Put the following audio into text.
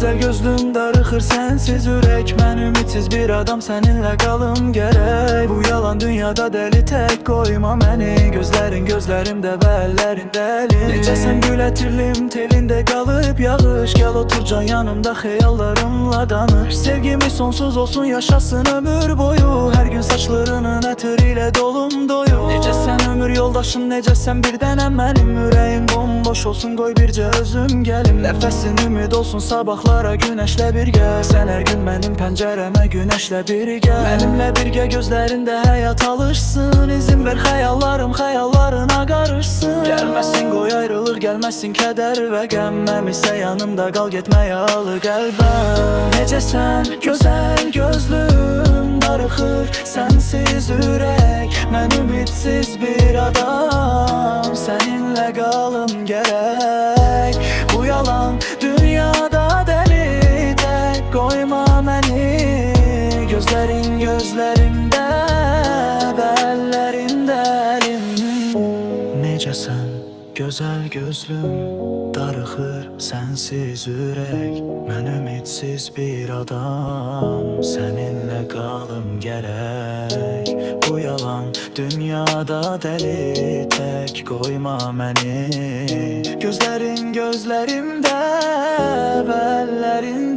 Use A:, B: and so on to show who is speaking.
A: Gözəl gözlüm darıxır sensiz ürək. Mən ümidsiz bir adam, səninlə qalım gərək. Bu yalan dünyada dəli tək qoyma məni. Gözlərin gözlərimdə və əllərində əlim. Necəsən gül ətirlim telində qalıb yağış. Gəl otur can yanımda xəyallarımla danış. Sevgimiz sonsuz olsun, yaşasın ömür boyu. Hər gün saçlarının ətiri ilə dolum doyur. Necəsən ömür yoldaşım, necəsən bir dənəm mənim. Ürəyim bomboş olsun, qoy bircə özüm gəlim. Nəfəsin ümid olsun sabahlara günəşlə birgə. Sən hər gün mənim pəncərəmə günəşlə birgə. Mənimlə birgə gözlərində həyat alışsın. İzin ver xəyallarım xəyallarına qarışsın. Gəlməsin qoy ayrılıq, gəlməsin kədər və qəm. Məmisə yanımda qal, getmə yağlı qəlbəm. Necəsən gözəl gözlüm darıxır sensiz ürək. Mən ümidsiz bir adam, səninlə qalım gərək. Bu yalan dünyada dəli tək qoyma məni. Gözlərin gözlərimdə və əllərində əlim. Necəsən gözəl gözlüm darıxır sensiz ürək. Mən ümidsiz bir adam, səninlə qalım gərək. Bu yalan dünyada dəli tək qoyma məni. Gözlərin gözlərimdə və əllərin